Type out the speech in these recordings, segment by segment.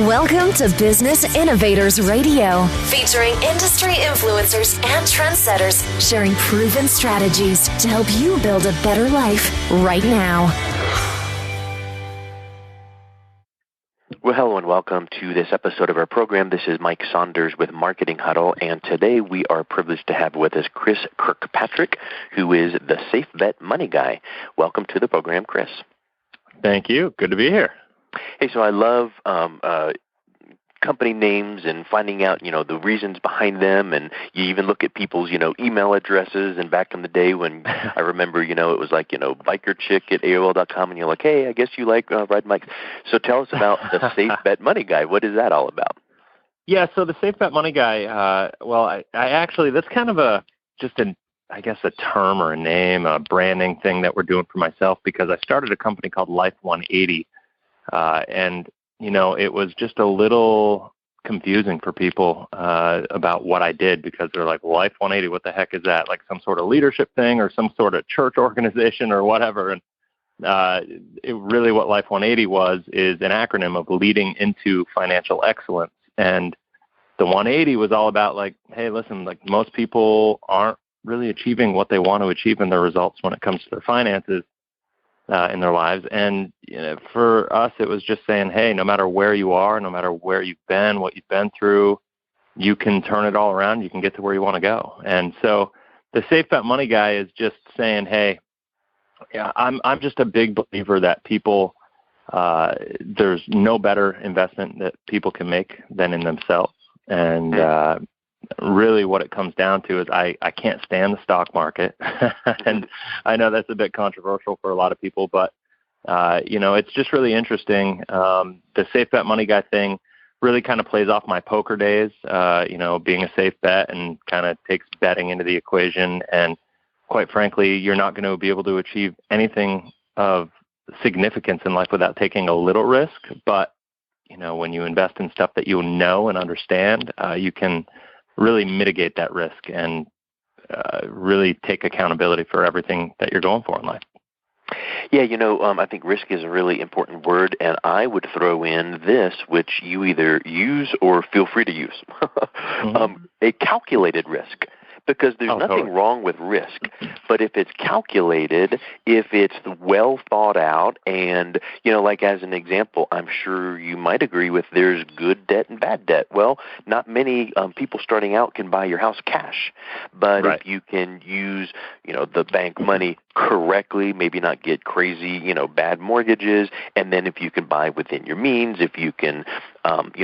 Welcome to Business Innovators Radio, featuring industry influencers and trendsetters sharing proven strategies to help you build a better life right now. Well, hello and welcome to this episode of our program. This is Mike Saunders with Marketing Huddle, and today we are privileged to have with us Chris Kirkpatrick, who is the Safe Bet Money Guy. Welcome to the program, Chris. Thank you. Good to be here. Hey, so I love company names and finding out, the reasons behind them, and you even look at people's, email addresses. And back in the day when I remember, it was like, bikerchick@AOL.com, and you're like, hey, I guess you like riding bikes. So tell us about the Safe Bet Money Guy. What is that all about? Yeah, so the Safe Bet Money Guy, I actually, that's kind of a term or a name, a branding thing that we're doing for myself, because I started a company called LIFE180, and it was just a little confusing for people about what I did, because they're like, LIFE180, what the heck is that? Like some sort of leadership thing or some sort of church organization or whatever. And really what LIFE180 is an acronym of leading into financial excellence. And the 180 was all about like, hey, listen, like most people aren't really achieving what they want to achieve in their results when it comes to their finances in their lives. And for us, it was just saying, hey, no matter where you are, no matter where you've been, what you've been through, you can turn it all around. You can get to where you want to go. And so the Safe Bet Money Guy is just saying, hey, I'm just a big believer that people, there's no better investment that people can make than in themselves. And really what it comes down to is I can't stand the stock market. And I know that's a bit controversial for a lot of people, but, it's just really interesting. The Safe Bet Money Guy thing really kind of plays off my poker days, being a safe bet, and kind of takes betting into the equation. And quite frankly, you're not going to be able to achieve anything of significance in life without taking a little risk. But, when you invest in stuff that you know and understand, you can really mitigate that risk and really take accountability for everything that you're going for in life. Yeah, I think risk is a really important word, and I would throw in this, which you either use or feel free to use, a calculated risk. Because there's nothing wrong with risk, but if it's calculated, if it's well thought out, and, like as an example, I'm sure you might agree with there's good debt and bad debt. Well, not many people starting out can buy your house cash, but right. If you can use, the bank money correctly, maybe not get crazy, bad mortgages, and then if you can buy within your means, if you can,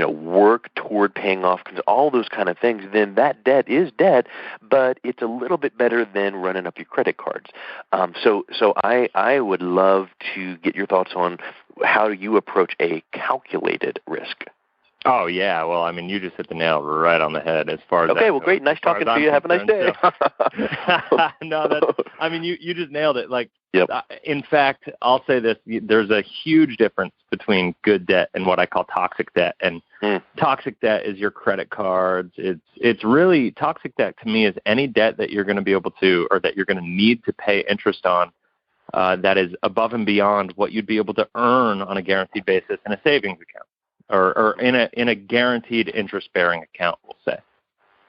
work toward paying off all those kind of things, then that debt is debt, but it's a little bit better than running up your credit cards. So I would love to get your thoughts on how you approach a calculated risk. Oh, yeah. Well, you just hit the nail right on the head as far as okay, well, great. Nice talking to you. Have a nice day. No, you just nailed it. Like, yep. In fact, I'll say this. There's a huge difference between good debt and what I call toxic debt. And toxic debt is your credit cards. It's really, toxic debt to me is any debt that you're going to be able to, or that you're going to need to pay interest on, that is above and beyond what you'd be able to earn on a guaranteed basis in a savings account. Or in a guaranteed interest-bearing account, we'll say.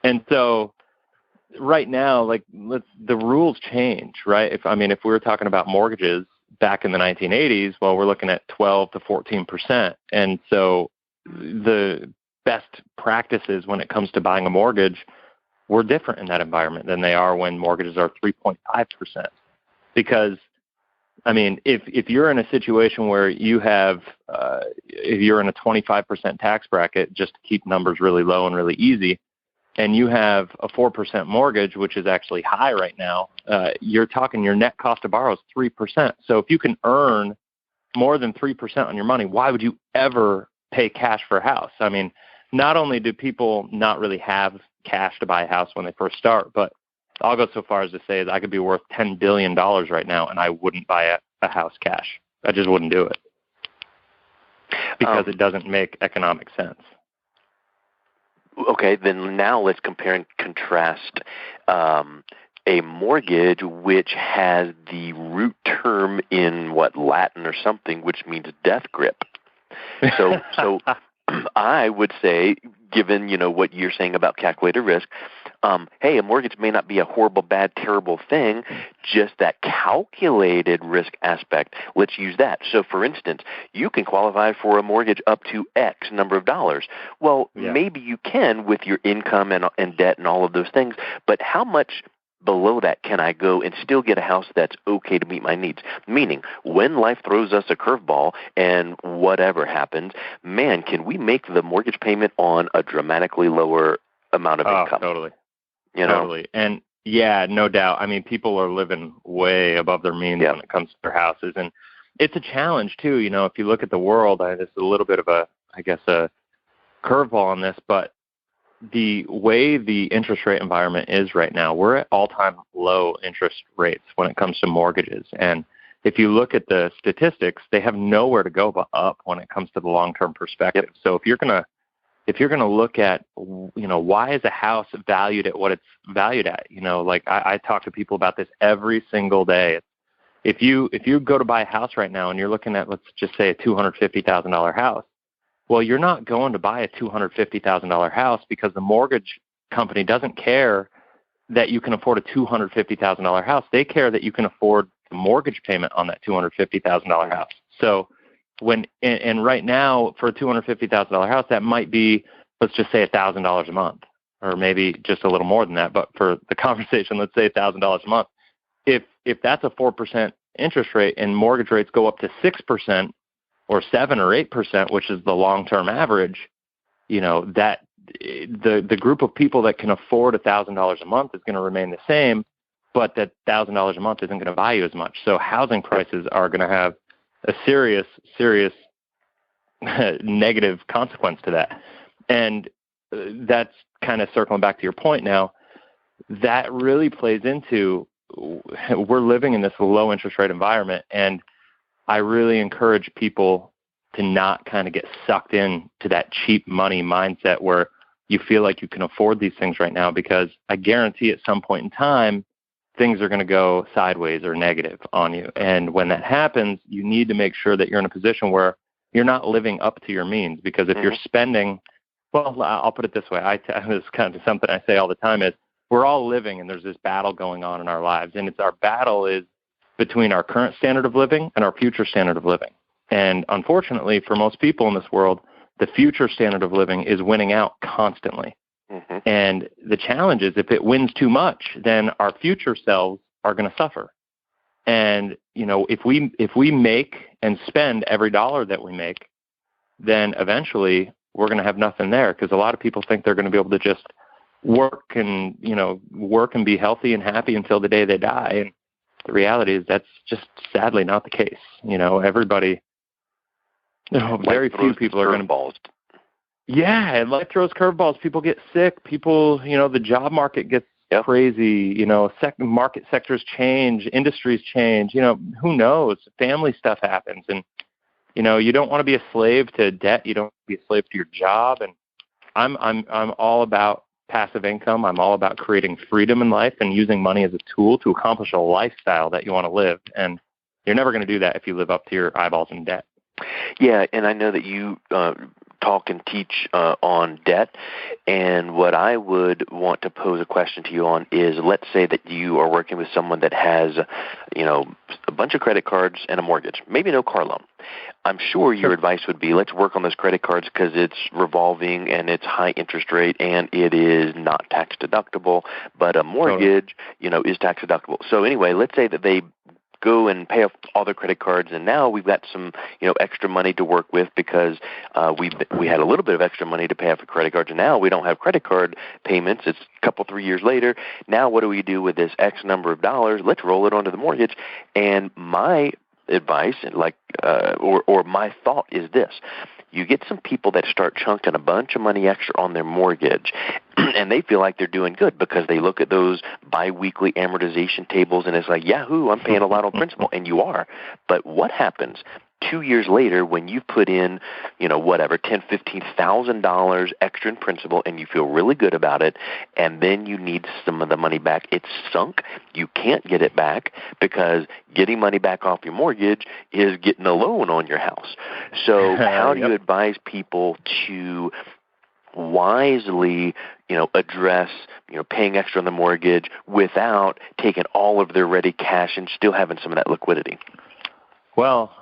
And so right now, the rules change, right? If we were talking about mortgages back in the 1980s, well, we're looking at 12 to 14%. And so the best practices when it comes to buying a mortgage were different in that environment than they are when mortgages are 3.5%. Because if you're in a situation where you have, if you're in a 25% tax bracket, just to keep numbers really low and really easy, and you have a 4% mortgage, which is actually high right now, you're talking your net cost to borrow is 3%. So if you can earn more than 3% on your money, why would you ever pay cash for a house? Not only do people not really have cash to buy a house when they first start, but I'll go so far as to say that I could be worth $10 billion right now, and I wouldn't buy a house cash. I just wouldn't do it because it doesn't make economic sense. Okay, then now let's compare and contrast a mortgage which has the root term in Latin or something, which means death grip. So I would say, given, what you're saying about calculated risk, hey, a mortgage may not be a horrible, bad, terrible thing, just that calculated risk aspect. Let's use that. So, for instance, you can qualify for a mortgage up to X number of dollars. Well, maybe you can with your income and debt and all of those things, but how much below that can I go and still get a house that's okay to meet my needs? Meaning, when life throws us a curveball and whatever happens, man, can we make the mortgage payment on a dramatically lower amount of income? Totally. You know? Totally. And yeah, no doubt. I mean, people are living way above their means when it comes to their houses. And it's a challenge too. If you look at the world, this is a little bit of a curveball on this, but the way the interest rate environment is right now, we're at all-time low interest rates when it comes to mortgages. And if you look at the statistics, they have nowhere to go but up when it comes to the long-term perspective. Yep. So if you're gonna look at, why is a house valued at what it's valued at? Like I talk to people about this every single day. If you go to buy a house right now and you're looking at, let's just say, a $250,000 house, well, you're not going to buy a $250,000 house because the mortgage company doesn't care that you can afford a $250,000 house. They care that you can afford the mortgage payment on that $250,000 house. So and right now for a $250,000 house, that might be, let's just say, $1,000 a month, or maybe just a little more than that. But for the conversation, let's say $1,000 a month. If that's a 4% interest rate and mortgage rates go up to 6%, or 7 or 8%, which is the long-term average, that the group of people that can afford $1,000 a month is going to remain the same, but that $1,000 a month isn't going to buy you as much. So housing prices are going to have a serious negative consequence to that. And that's kind of circling back to your point now. That really plays into, we're living in this low interest rate environment, and I really encourage people to not kind of get sucked in to that cheap money mindset where you feel like you can afford these things right now, because I guarantee at some point in time, things are going to go sideways or negative on you. And when that happens, you need to make sure that you're in a position where you're not living up to your means, because if you're spending, well, I'll put it this way. This is kind of something I say all the time is, we're all living and there's this battle going on in our lives. And our battle is between our current standard of living and our future standard of living. And unfortunately, for most people in this world, the future standard of living is winning out constantly. Mm-hmm. And the challenge is, if it wins too much, then our future selves are going to suffer. And, if we make and spend every dollar that we make, then eventually we're going to have nothing there, because a lot of people think they're going to be able to just work and be healthy and happy until the day they die. And the reality is that's just sadly not the case. Everybody, very few people are going to balls. Yeah, and life throws curveballs. People get sick. People, the job market gets crazy. Market sectors change, industries change. Who knows? Family stuff happens, and you don't want to be a slave to debt. You don't want to be a slave to your job. And I'm all about passive income. I'm all about creating freedom in life and using money as a tool to accomplish a lifestyle that you want to live. And you're never going to do that if you live up to your eyeballs in debt. Yeah, and I know that you talk and teach on debt, and what I would want to pose a question to you on is, let's say that you are working with someone that has, a bunch of credit cards and a mortgage, maybe no car loan. I'm sure your advice would be, let's work on those credit cards because it's revolving and it's high interest rate and it is not tax deductible, but a mortgage, is tax deductible. So anyway, let's say that they go and pay off all their credit cards, and now we've got some, extra money to work with because we had a little bit of extra money to pay off the credit cards, and now we don't have credit card payments. It's a couple, 3 years later. Now what do we do with this X number of dollars? Let's roll it onto the mortgage. And my advice, or my thought is this: you get some people that start chunking a bunch of money extra on their mortgage, and they feel like they're doing good because they look at those biweekly amortization tables, and it's like, yahoo, I'm paying a lot on principal, and you are. But what happens 2 years later, when you've put in, whatever, $10,000, $15,000 extra in principal, and you feel really good about it, and then you need some of the money back, it's sunk. You can't get it back because getting money back off your mortgage is getting a loan on your house. So how do you advise people to wisely, address, paying extra on the mortgage without taking all of their ready cash and still having some of that liquidity? Well,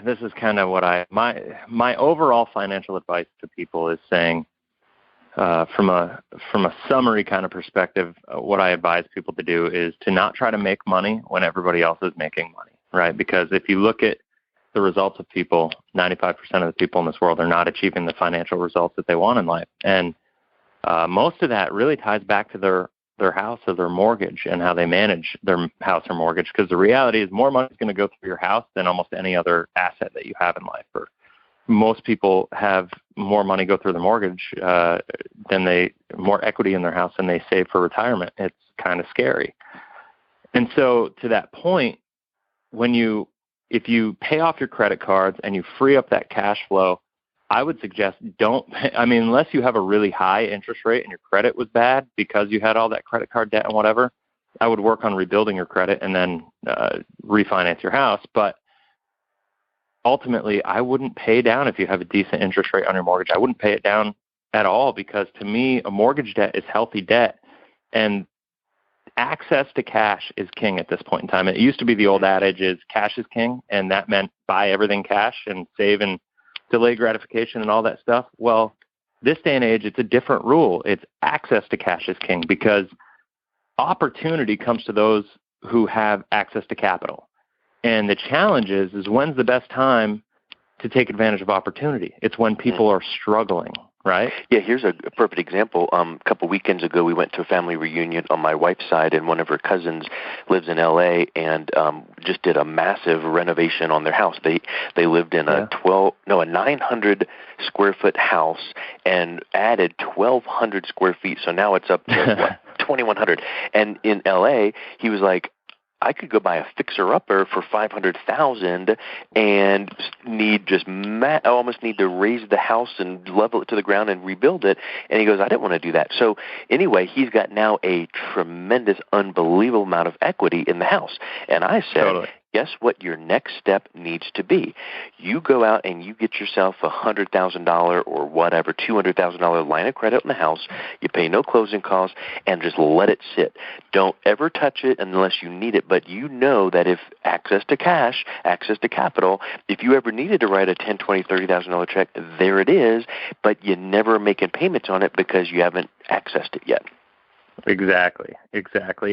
this is kind of what my overall financial advice to people is saying, from a summary kind of perspective, what I advise people to do is to not try to make money when everybody else is making money, right? Because if you look at the results of people, 95% of the people in this world are not achieving the financial results that they want in life. And most of that really ties back to their house or their mortgage and how they manage their house or mortgage, because the reality is more money is going to go through your house than almost any other asset that you have in life. Or most people have more money go through the mortgage more equity in their house than they save for retirement. It's kind of scary. And so to that point, if you pay off your credit cards and you free up that cash flow, I would suggest unless you have a really high interest rate and your credit was bad because you had all that credit card debt and whatever, I would work on rebuilding your credit and then refinance your house. But ultimately, I wouldn't pay down if you have a decent interest rate on your mortgage. I wouldn't pay it down at all, because to me, a mortgage debt is healthy debt. And access to cash is king at this point in time. It used to be the old adage is cash is king, and that meant buy everything cash and save and delay gratification and all that stuff. Well, this day and age, it's a different rule. It's access to cash is king, because opportunity comes to those who have access to capital. And the challenge is when's the best time to take advantage of opportunity? It's when people are struggling, right? Yeah, here's a perfect example. A couple weekends ago, we went to a family reunion on my wife's side, and one of her cousins lives in L.A. and just did a massive renovation on their house. They lived in a 900 square foot house and added 1,200 square feet. So now it's up to 2,100. And in L.A., he was like, I could go buy a fixer-upper for $500,000 and almost need to raise the house and level it to the ground and rebuild it. And he goes, I didn't want to do that. So anyway, he's got now a tremendous, unbelievable amount of equity in the house. And I said, Totally. Guess what your next step needs to be? You go out and you get yourself a $100,000 or whatever, $200,000 line of credit on the house. You pay no closing costs and just let it sit. Don't ever touch it unless you need it. But you know that if access to cash, access to capital, if you ever needed to write a $10,000, $20,000, $30,000 check, there it is. But you never making payments on it because you haven't accessed it yet. Exactly.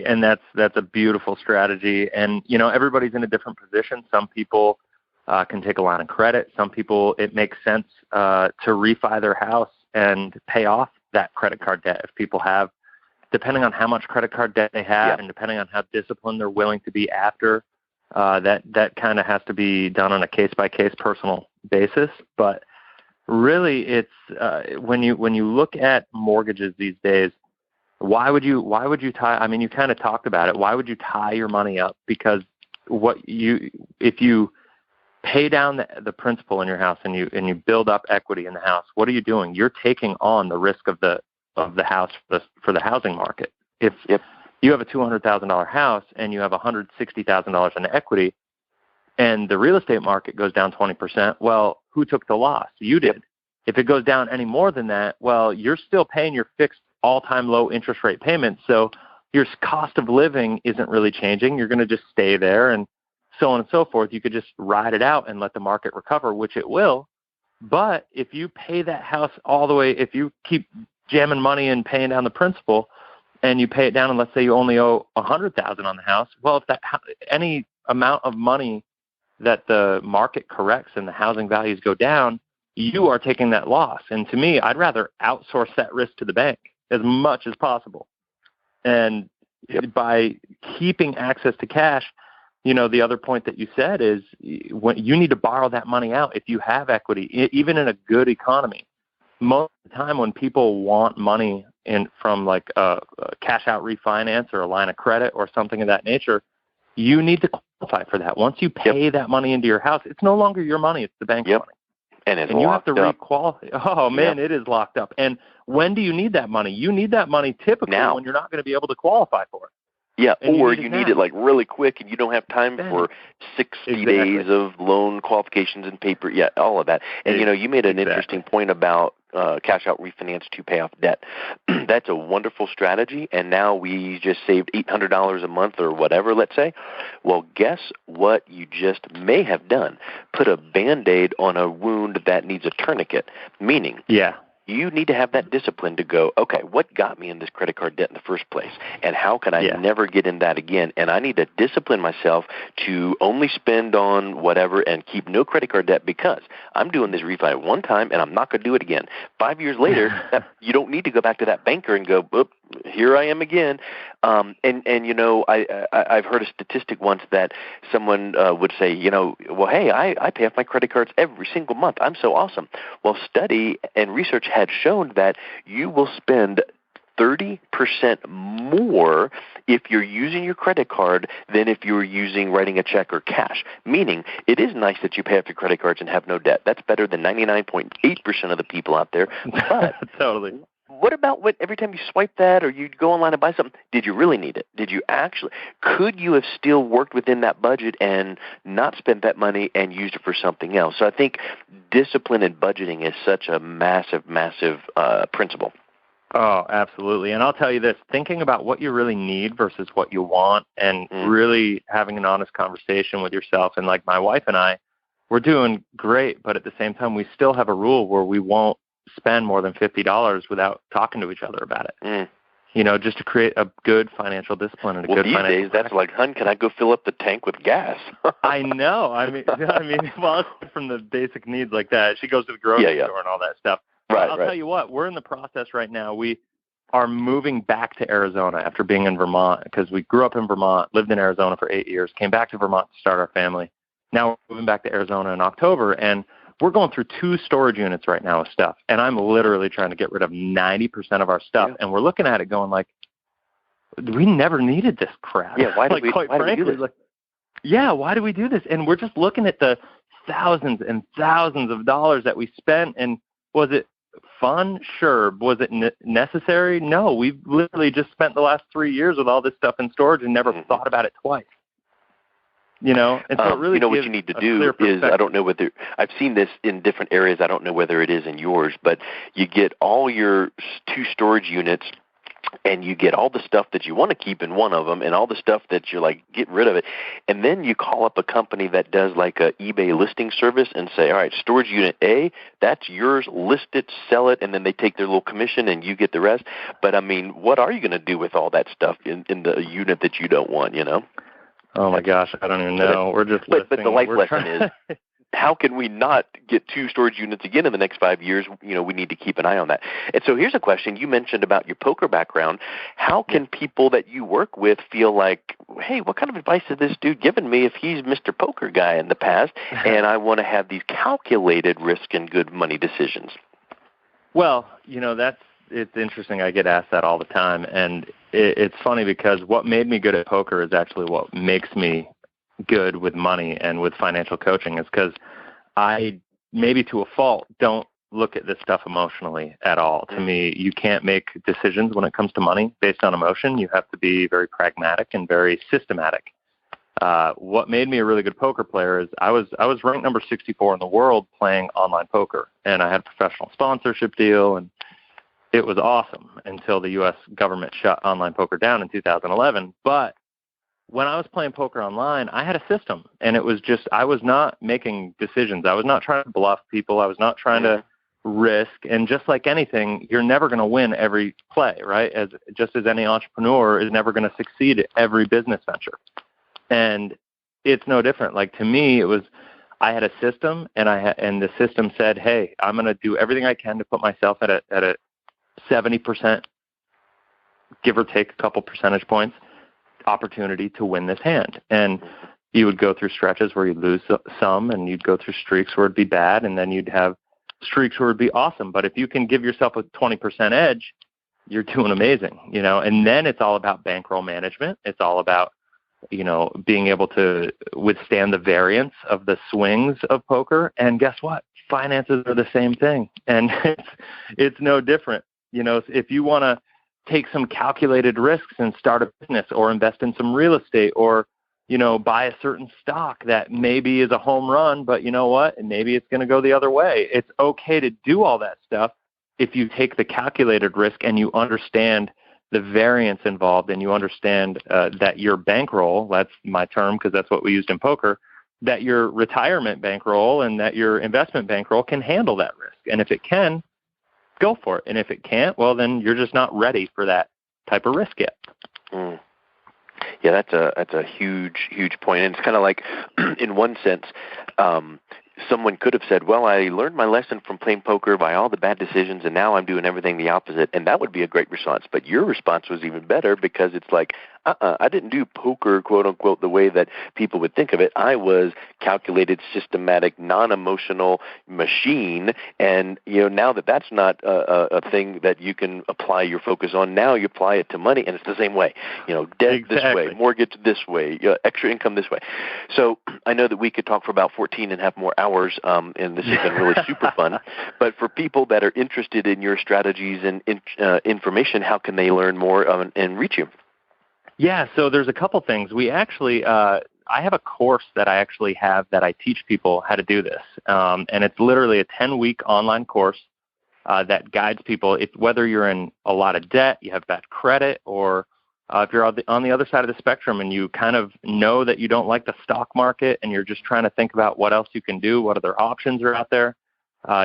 And that's a beautiful strategy. And, everybody's in a different position. Some people can take a line of credit. Some people, it makes sense to refi their house and pay off that credit card debt if people have, depending on how much credit card debt they have and depending on how disciplined they're willing to be after, that kind of has to be done on a case-by-case personal basis. But really, it's when you look at mortgages these days, why would you tie? I mean, you kind of talked about it. Why would you tie your money up? Because if you pay down the principal in your house and you build up equity in the house, what are you doing? You're taking on the risk of the house for the housing market. If you have a $200,000 house and you have $160,000 in equity, and the real estate market goes down 20%, well, who took the loss? You did. If it goes down any more than that, well, you're still paying your fixed all-time low interest rate payments, so your cost of living isn't really changing. You're going to just stay there, and so on and so forth. You could just ride it out and let the market recover, which it will. But if you pay that house all the way, if you keep jamming money and paying down the principal, and you pay it down, and let's say you only owe $100,000 on the house, well, if that any amount of money that the market corrects and the housing values go down, you are taking that loss. And to me, I'd rather outsource that risk to the bank as much as possible. And by keeping access to cash, the other point that you said is when you need to borrow that money out if you have equity, even in a good economy. Most of the time when people want money from like a cash out refinance or a line of credit or something of that nature, you need to qualify for that. Once you pay that money into your house, it's no longer your money, it's the bank's money. And it's and you have to up. requalify. Oh, man, it is locked up. And when do you need that money? You need that money typically now, when you're not going to be able to qualify for it. Yeah, or you need it like really quick and you don't have time for 60 days of loan qualifications and paper. Yeah, all of that. And, you made an interesting point about cash out refinance to pay off debt. That's a wonderful strategy. And now we just saved $800 a month or whatever, let's say. Well, guess what you just may have done? Put a Band-Aid on a wound that needs a tourniquet, meaning you need to have that discipline to go, okay, what got me in this credit card debt in the first place? And how can I never get in that again? And I need to discipline myself to only spend on whatever and keep no credit card debt because I'm doing this refi one time and I'm not going to do it again. 5 years later, you don't need to go back to that banker and go, oop, here I am again. I've heard a statistic once that someone would say, well, hey, I pay off my credit cards every single month. I'm so awesome. Well, study and research had shown that you will spend 30% more if you're using your credit card than if you're writing a check or cash. Meaning, it is nice that you pay off your credit cards and have no debt. That's better than 99.8% of the people out there. But totally. What about every time you swipe that or you go online and buy something, did you really need it? Could you have still worked within that budget and not spent that money and used it for something else? So I think discipline and budgeting is such a massive, massive principle. Oh, absolutely. And I'll tell you this, thinking about what you really need versus what you want and really having an honest conversation with yourself. And like my wife and I, we're doing great, but at the same time, we still have a rule where we won't spend more than $50 without talking to each other about it. Just to create a good financial discipline and a good financial these days, that's like, hun, can I go fill up the tank with gas? I know. I mean, well, from the basic needs like that, she goes to the grocery store and all that stuff. I'll tell you what, we're in the process right now. We are moving back to Arizona after being in Vermont because we grew up in Vermont, lived in Arizona for 8 years, came back to Vermont to start our family. Now we're moving back to Arizona in October, and we're going through 2 storage units right now with stuff, and I'm literally trying to get rid of 90% of our stuff, and we're looking at it going like, we never needed this crap. Yeah, why did we do this? Why do we do this? And we're just looking at the thousands and thousands of dollars that we spent, and was it fun? Sure. Was it necessary? No. We've literally just spent the last 3 years with all this stuff in storage and never thought about it twice. And so it really what you need to do is, I don't know whether, I've seen this in different areas, I don't know whether it is in yours, but you get all your 2 storage units and you get all the stuff that you want to keep in one of them and all the stuff that you're like, get rid of it. And then you call up a company that does like a eBay listing service and say, all right, storage unit A, that's yours, list it, sell it, and then they take their little commission and you get the rest. But I mean, what are you going to do with all that stuff in the unit that you don't want, Oh my gosh, I don't even know. We're just But the life lesson is, how can we not get 2 storage units again in the next 5 years? We need to keep an eye on that. And so here's a question. You mentioned about your poker background. How can people that you work with feel like, hey, what kind of advice has this dude given me if he's Mr. Poker Guy in the past and I want to have these calculated risk and good money decisions? Well, it's interesting. I get asked that all the time. And it's funny because what made me good at poker is actually what makes me good with money and with financial coaching, is because I, maybe to a fault, don't look at this stuff emotionally at all. To me, you can't make decisions when it comes to money based on emotion. You have to be very pragmatic and very systematic. What made me a really good poker player is I was ranked number 64 in the world playing online poker, and I had a professional sponsorship deal, and it was awesome until the U.S. government shut online poker down in 2011. But when I was playing poker online, I had a system, and it was just, I was not making decisions. I was not trying to bluff people. I was not trying to risk. And just like anything, you're never going to win every play, right? Just as any entrepreneur is never going to succeed at every business venture. And it's no different. Like, to me, it was, I had a system, and the system said, hey, I'm going to do everything I can to put myself at a 70%, give or take a couple percentage points, opportunity to win this hand. And you would go through stretches where you'd lose some, and you'd go through streaks where it'd be bad, and then you'd have streaks where it'd be awesome. But if you can give yourself a 20% edge, you're doing amazing, And then it's all about bankroll management. It's all about being able to withstand the variance of the swings of poker. And guess what? Finances are the same thing. And it's no different. If you want to take some calculated risks and start a business or invest in some real estate or, buy a certain stock that maybe is a home run, but you know what? And maybe it's going to go the other way. It's okay to do all that stuff if you take the calculated risk and you understand the variance involved and you understand that your bankroll, that's my term because that's what we used in poker, that your retirement bankroll and that your investment bankroll can handle that risk. And if it can, go for it. And if it can't, well, then you're just not ready for that type of risk yet. Mm. Yeah, that's a huge point. And it's kind of like, in one sense, someone could have said, well, I learned my lesson from playing poker by all the bad decisions, and now I'm doing everything the opposite. And that would be a great response. But your response was even better because it's like, I didn't do poker, quote unquote, the way that people would think of it. I was calculated, systematic, non-emotional machine. And, now that's not a thing that you can apply your focus on. Now you apply it to money, and it's the same way. Debt this way, mortgage this way, extra income this way. So I know that we could talk for about 14 and a half more hours, and this has been really super fun. But for people that are interested in your strategies and information, how can they learn more and reach you? Yeah, so there's a couple things. We actually, I have a course that I actually have that I teach people how to do this, and it's literally a 10-week online course that guides people, whether you're in a lot of debt, you have bad credit, or if you're on the other side of the spectrum and you kind of know that you don't like the stock market and you're just trying to think about what else you can do, what other options are out there,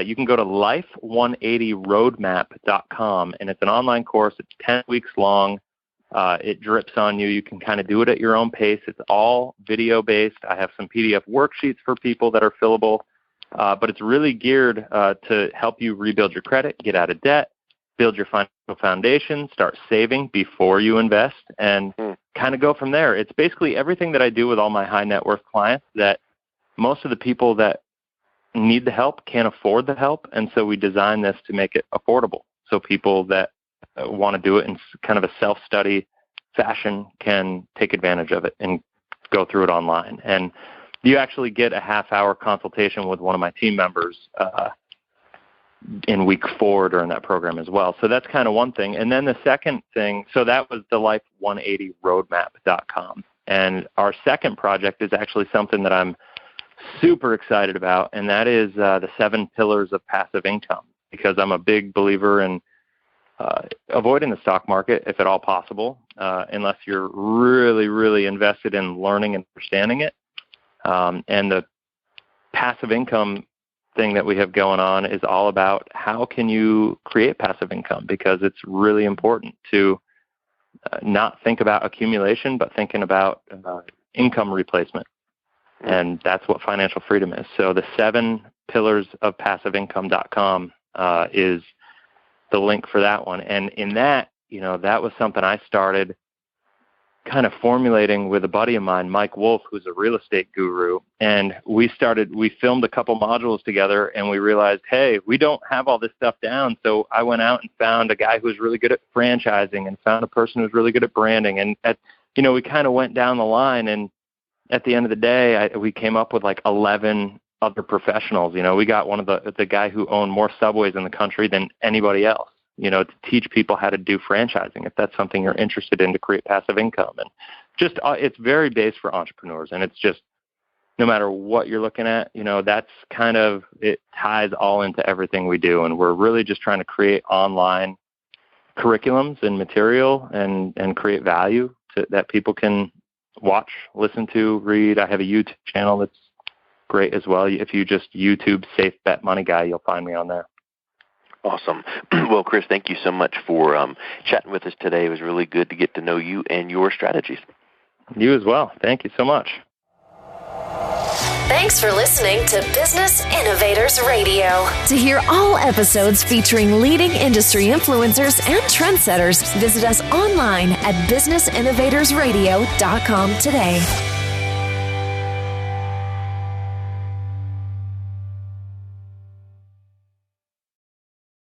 you can go to LIFE180roadmap.com, and it's an online course. It's 10 weeks long. It drips on you. You can kind of do it at your own pace. It's all video-based. I have some PDF worksheets for people that are fillable, but it's really geared to help you rebuild your credit, get out of debt, build your financial foundation, start saving before you invest, and kind of go from there. It's basically everything that I do with all my high net worth clients that most of the people that need the help can't afford the help, and so we design this to make it affordable. So people that want to do it in kind of a self-study fashion can take advantage of it and go through it online. And you actually get a half-hour consultation with one of my team members in week 4 during that program as well. So that's kind of one thing. And then the second thing, so that was the Life180roadmap.com. And our second project is actually something that I'm super excited about, and that is the 7 pillars of passive income, because I'm a big believer in avoiding the stock market, if at all possible, unless you're really, really invested in learning and understanding it. And the passive income thing that we have going on is all about how can you create passive income, because it's really important to not think about accumulation, but thinking about income replacement. And that's what financial freedom is. So the 7 pillars of passiveincome.com is the link for that one. And in that, that was something I started kind of formulating with a buddy of mine, Mike Wolf, who's a real estate guru. And we filmed a couple modules together, and we realized, hey, we don't have all this stuff down. So I went out and found a guy who's really good at franchising and found a person who's really good at branding. And we kind of went down the line, and at the end of the day, we came up with like 11 other professionals. We got one of the guy who owned more subways in the country than anybody else, to teach people how to do franchising, if that's something you're interested in to create passive income. And just, it's very based for entrepreneurs. And it's just, no matter what you're looking at, that's kind of, it ties all into everything we do. And we're really just trying to create online curriculums and material and create value that people can watch, listen to, read. I have a YouTube channel that's great as well. If you just YouTube Safe Bet Money Guy, you'll find me on there. Awesome. Well, Chris, thank you so much for chatting with us today. It was really good to get to know you and your strategies. You as well. Thank you so much. Thanks for listening to Business Innovators Radio. To hear all episodes featuring leading industry influencers and trendsetters, visit us online at businessinnovatorsradio.com today.